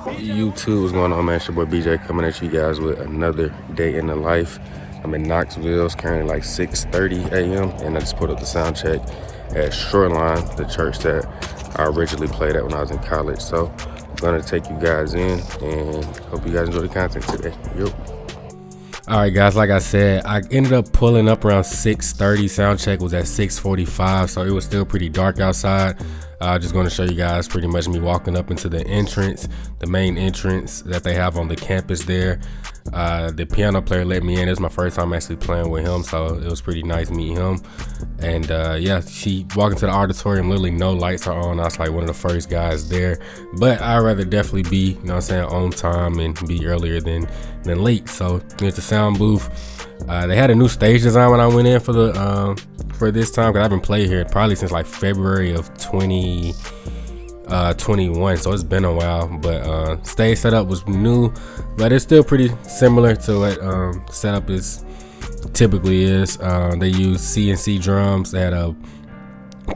YouTube, what's going on, man? It's your boy BJ coming at you guys with another day in the life. I'm in Knoxville. It's currently like 6:30 a.m. and I just put up the sound check at Shoreline, the church that I originally played at when I was in college. So I'm gonna take you guys in and hope you guys enjoy the content today. Yo. All right, guys, like I said, I ended up pulling up around 6:30. Sound check was at 6:45, so it was still pretty dark outside. Just going to show you guys pretty much me walking up into the entrance, the main entrance that they have on the campus there. The piano player let me in. It was my first time actually playing with him, so it was pretty nice meeting him. And yeah, she walked into the auditorium, literally no lights are on. I was like one of the first guys there, but I'd rather definitely be, you know what I'm saying, on time and be earlier than late. So here's the sound booth. They had a new stage design when I went in for the for this time, because I've been playing here probably since like February of 2021, so it's been a while. But stage setup was new, but it's still pretty similar to what setup is typically is. They use CNC drums. They had a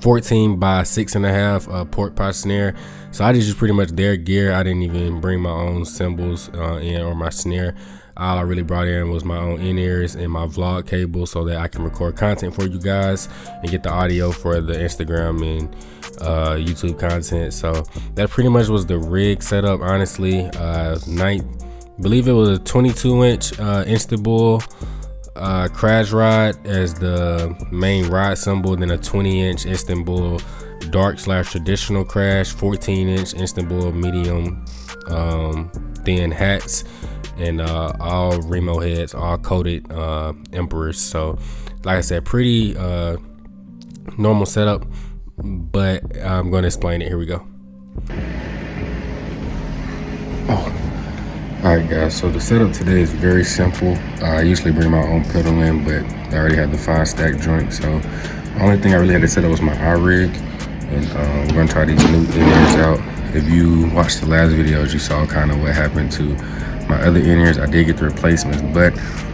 14 by 6.5 pork pot snare, so I just used pretty much their gear. I didn't even bring my own cymbals in or my snare. All I really brought in was my own in-ears and my vlog cable so that I can record content for you guys and get the audio for the Instagram and YouTube content. So that pretty much was the rig setup, honestly. Believe it was a 22-inch Instabull crash rod as the main rod symbol, then a 20-inch Istanbul dark / traditional crash, 14-inch Istanbul medium thin hats, and all Remo heads, all coated Emperors. So like I said, pretty normal setup, but I'm going to explain it. Here we go. Alright guys, so the setup today is very simple. I usually bring my own pedal in, but I already have the 5-stack joint, so the only thing I really had to set up was my iRig, and we're going to try these new in-ears out. If you watched the last videos, you saw kind of what happened to my other in-ears. I did get the replacements, but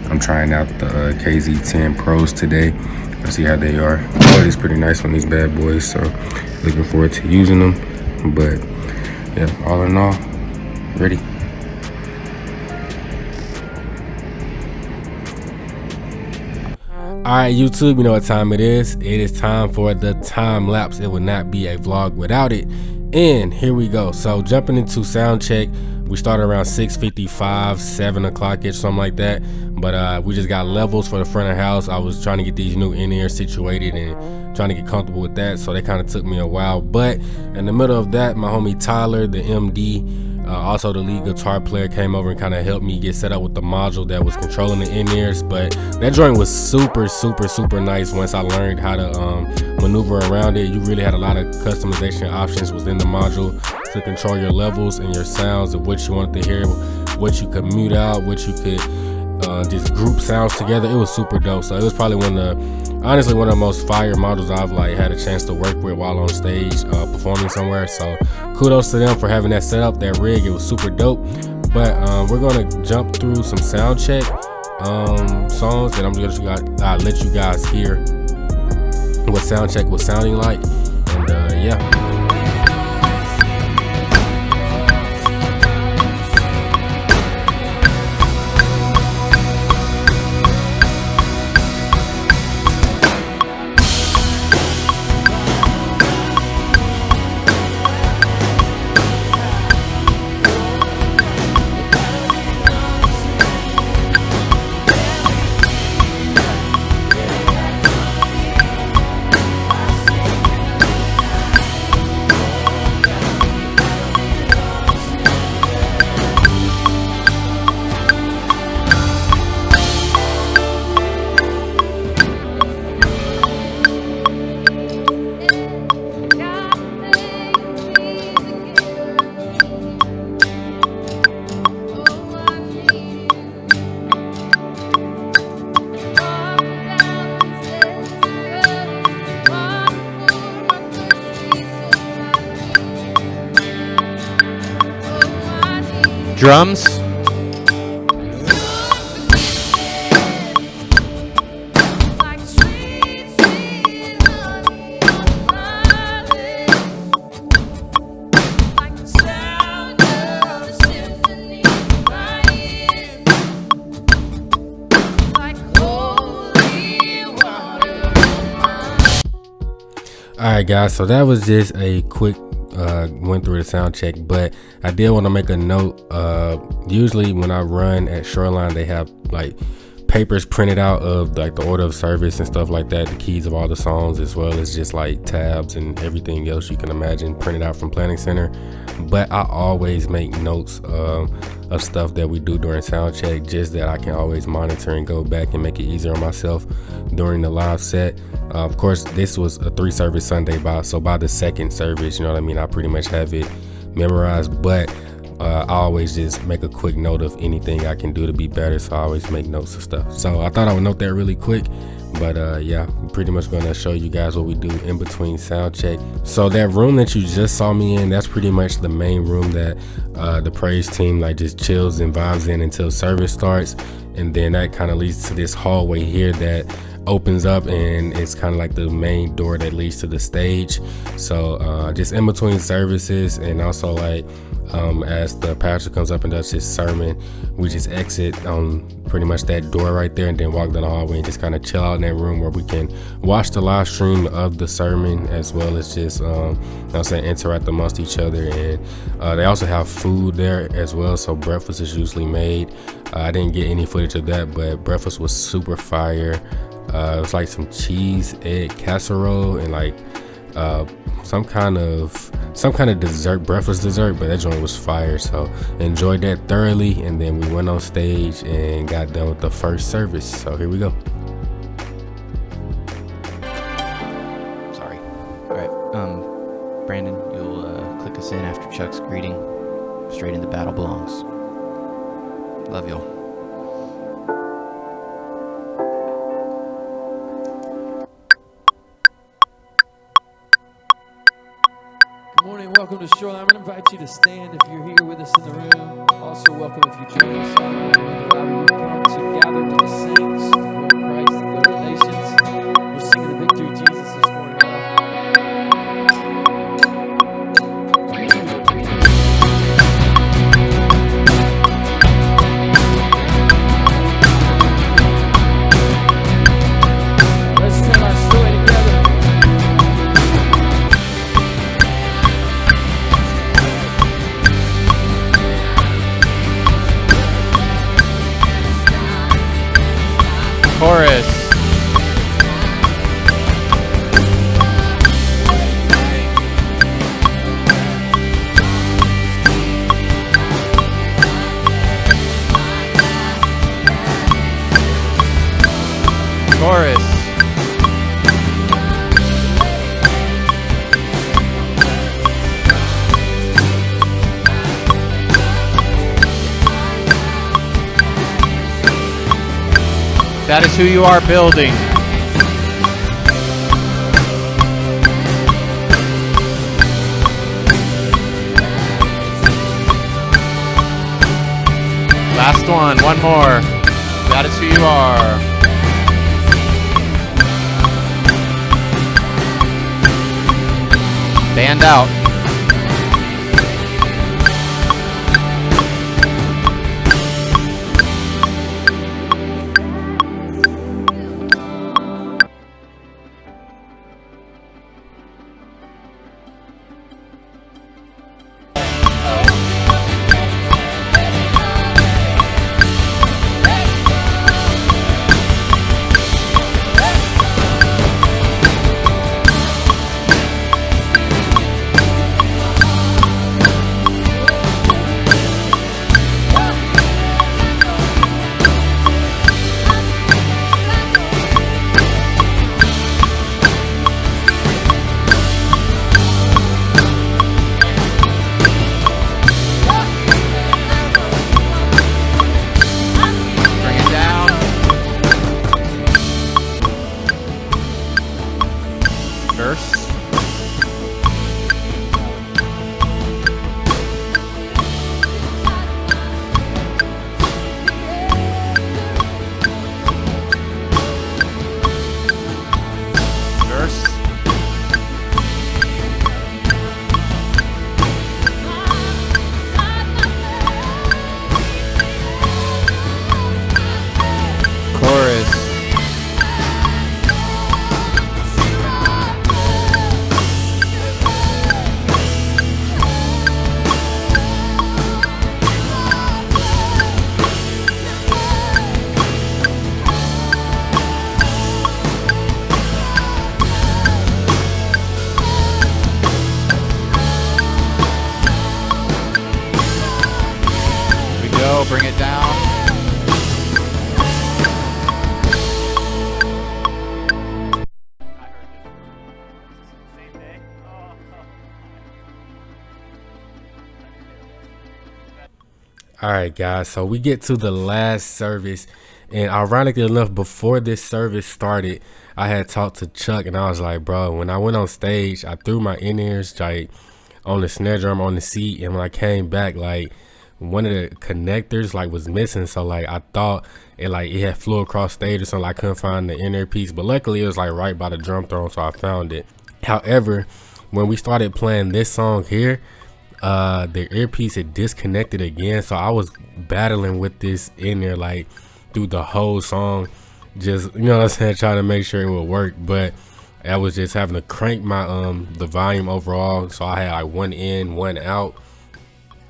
I'm trying out the KZ10 Pros today. Let's see how they are. The quality's pretty nice on these bad boys, so looking forward to using them. But yeah, all in all, ready. Alright YouTube, you know what time it is. It is time for the time lapse. It would not be a vlog without it. And here we go. So jumping into sound check, we started around 6:55, 7 o'clock-ish, something like that. But we just got levels for the front of the house. I was trying to get these new in-ears situated and trying to get comfortable with that, so that kind of took me a while. But in the middle of that, my homie Tyler, the MD, also the lead guitar player, came over and kind of helped me get set up with the module that was controlling the in-ears. But that joint was super nice once I learned how to maneuver around it. You really had a lot of customization options within the module to control your levels and your sounds of what you wanted to hear, what you could mute out, what you could just group sounds together. It was super dope. So it was probably honestly one of the most fire models I've like had a chance to work with while on stage performing somewhere. So kudos to them for having that set up, that rig. It was super dope. But we're gonna jump through some sound check songs, and I'm just gonna let you guys hear what sound check was sounding like. And yeah. Drums. Alright guys, so that was just a quick went through the sound check, but I did want to make a note. Usually when I run at Shoreline, they have like papers printed out of like the order of service and stuff like that, the keys of all the songs, as well as just like tabs and everything else you can imagine printed out from Planning Center. But I always make notes of stuff that we do during sound check, just that I can always monitor and go back and make it easier on myself during the live set. Of course, this was a 3-service Sunday, by the second service, you know what I mean, I pretty much have it memorized. But I always just make a quick note of anything I can do to be better, so I always make notes of stuff. So I thought I would note that really quick. But yeah, I'm pretty much going to show you guys what we do in between sound check. So that room that you just saw me in, that's pretty much the main room that the praise team like just chills and vibes in until service starts. And then that kind of leads to this hallway here that opens up, and it's kind of like the main door that leads to the stage. So just in between services, and also like as the pastor comes up and does his sermon, we just exit pretty much that door right there, and then walk down the hallway and just kind of chill out in that room where we can watch the live stream of the sermon, as well as just interact amongst each other. And they also have food there as well, so breakfast is usually made. I didn't get any footage of that, but breakfast was super fire. It was like some cheese egg casserole and like some kind of dessert, breakfast dessert, but that joint was fire. So enjoyed that thoroughly, and then we went on stage and got done with the first service. So here we go. Sorry. All right, Brandon, you'll click us in after Chuck's greeting. Straight into Battle Belongs. Love y'all. Welcome to Shoreline. I'm going to invite you to stand if you're here with us in the room. Also, welcome if you join us online. We come to gather with the saints, to grow in Christ and go to the nations. We're singing the victory of Jesus this morning. Let's tell our story together. Chorus. Chorus. That is who you are building. Last one more. That is who you are. Band out. go. Bring it down. All right, guys, so we get to the last service, and ironically enough, before this service started, I had talked to Chuck, and I was like, bro, when I went on stage, I threw my in-ears like on the snare drum on the seat, and when I came back, like one of the connectors like was missing, so like I thought it had flew across stage or something. I couldn't find the in-ear piece, but luckily it was like right by the drum throne, so I found it. However, when we started playing this song here, the earpiece had disconnected again, so I was battling with this in there like through the whole song, just, you know what I'm saying, trying to make sure it would work. But I was just having to crank my the volume overall, so I had like one in, one out.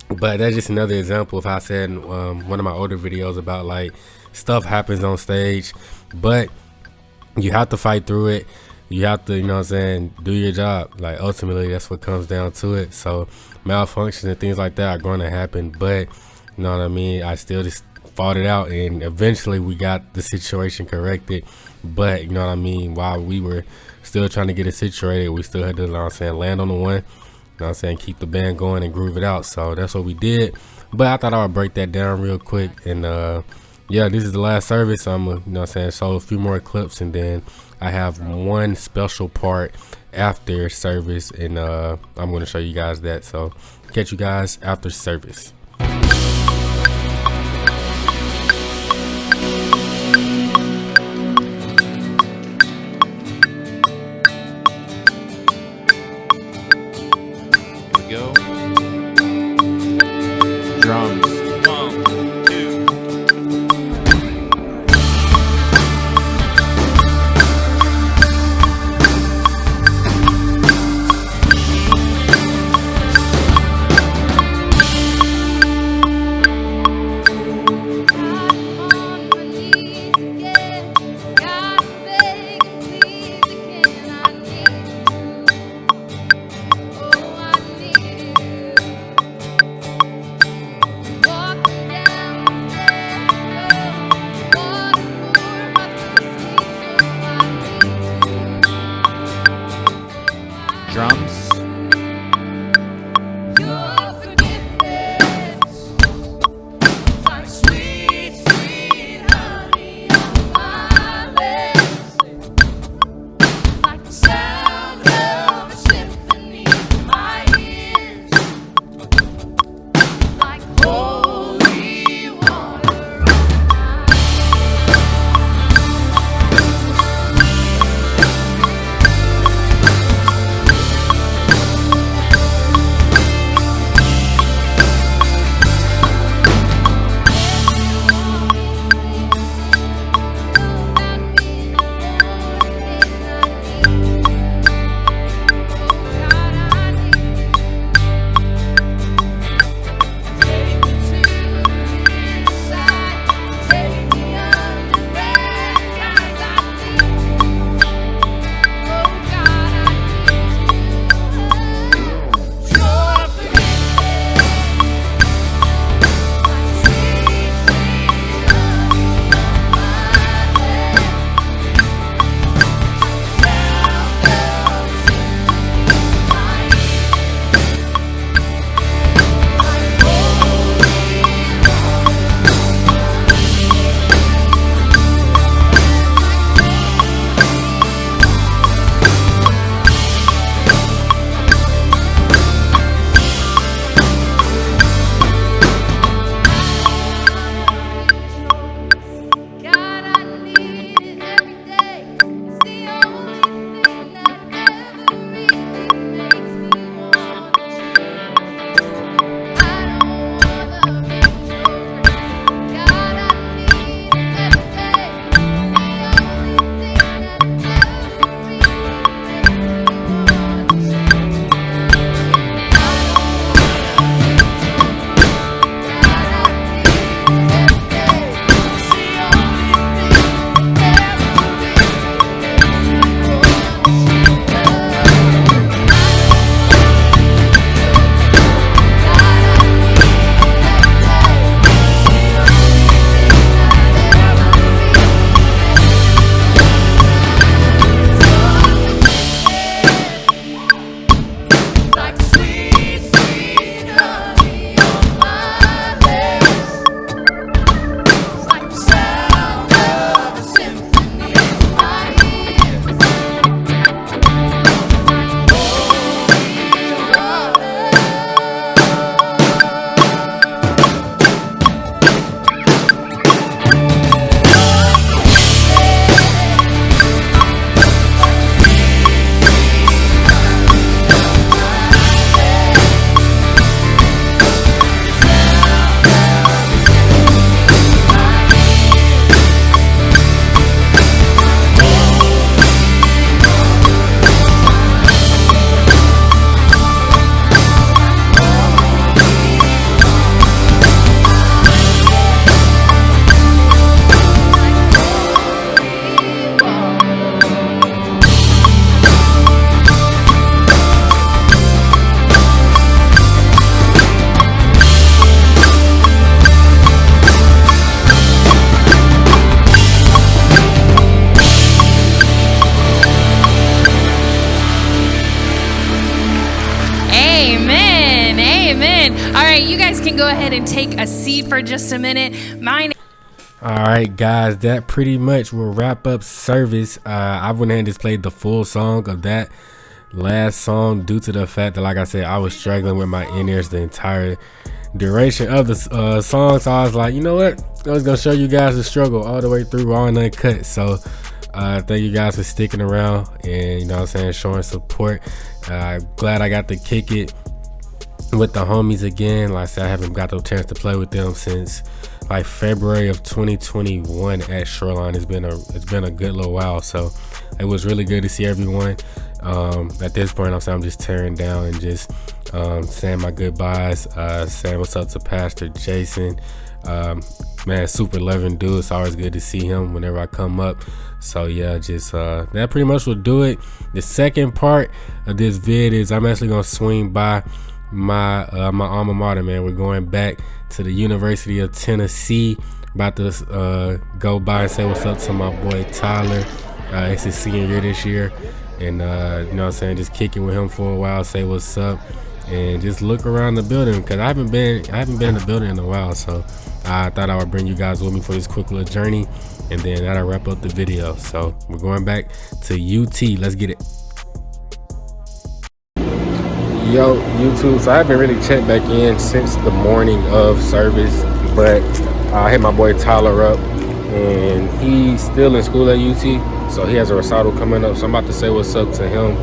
But that's just another example of how I said in one of my older videos about like stuff happens on stage, but you have to fight through it. You have to, you know what I'm saying, do your job. Like ultimately that's what comes down to it. So malfunctions and things like that are going to happen, but you know what I mean, I still just fought it out, and eventually we got the situation corrected. But you know what I mean, while we were still trying to get it situated, we still had to, you know what I'm saying, land on the one, you know what I'm saying, keep the band going and groove it out. So that's what we did. But I thought I would break that down real quick, and yeah, this is the last service. I'm gonna, you know what I'm saying, show a few more clips, and then I have one special part after service, and I'm going to show you guys that. So catch you guys after service. Here we go. Drums. 1, 2. ahead and take a seat for just a minute. All right, guys, that pretty much will wrap up service. I went ahead and just played the full song of that last song due to the fact that, like I said, I was struggling with my in-ears the entire duration of the song. So I was like, you know what? I was going to show you guys the struggle all the way through, raw and uncut. So thank you guys for sticking around and, you know what I'm saying, showing support. Glad I got to kick it with the homies again. Like I said, I haven't got the chance to play with them since like February of 2021 at Shoreline. It's been a good little while, so it was really good to see everyone. At this point, I'm just tearing down and just saying my goodbyes, saying what's up to Pastor Jason. Man, super loving dude. It's always good to see him whenever I come up. So yeah, just that pretty much will do it. The second part of this vid is I'm actually gonna swing by my alma mater, man. We're going back to the University of Tennessee. About to go by and say what's up to my boy Tyler. It's his senior year this year, and you know what I'm saying, just kicking with him for a while, say what's up, and just look around the building, because I haven't been in the building in a while. So I thought I would bring you guys with me for this quick little journey, and then that'll wrap up the video. So we're going back to UT. Let's get it. Yo, YouTube. So I haven't really checked back in since the morning of service, but I hit my boy Tyler up, and he's still in school at UT, so he has a recital coming up. So I'm about to say what's up to him.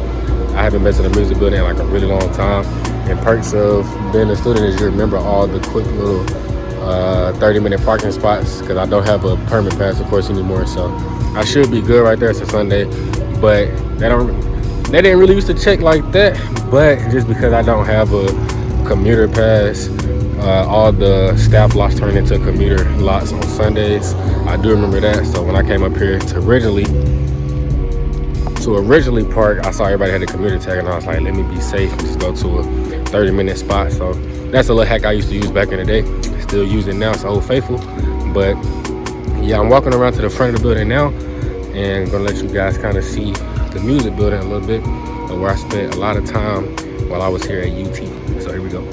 I haven't been to the music building in like a really long time. And perks of being a student is you remember all the quick little 30-minute parking spots, because I don't have a permit pass, of course, anymore. So I should be good right there. It's a Sunday, but they didn't really used to check like that. But just because I don't have a commuter pass, all the staff lots turned into commuter lots on Sundays. I do remember that. So when I came up here to originally park, I saw everybody had a commuter tag, and I was like, let me be safe and just go to a 30-minute spot. So that's a little hack I used to use back in the day. Still use it now, it's Old Faithful. But yeah, I'm walking around to the front of the building now, and gonna let you guys kind of see the music building a little bit, where I spent a lot of time while I was here at UT. So here we go.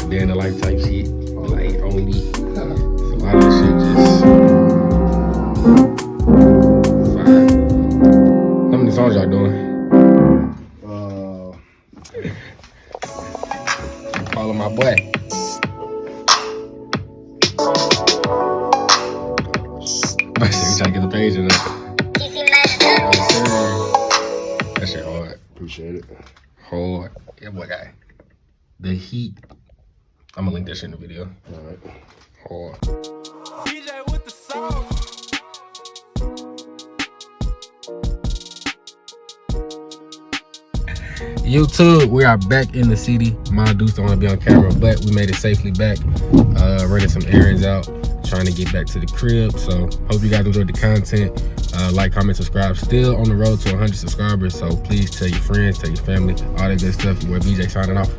Day in the life type shit, like only. So We trying to get the page in there. That shit hard. Appreciate it. Hard. Yeah, boy, guy. The heat. I'm gonna link that shit in the video. All right. Hard. DJ with the sauce. YouTube, we are back in the city. My dudes don't want to be on camera, but we made it safely back. Running some errands out, trying to get back to the crib. So hope you guys enjoyed the content. Like, comment, subscribe. Still on the road to 100 subscribers, so please tell your friends, tell your family, all that good stuff. Your boy BJ signing off.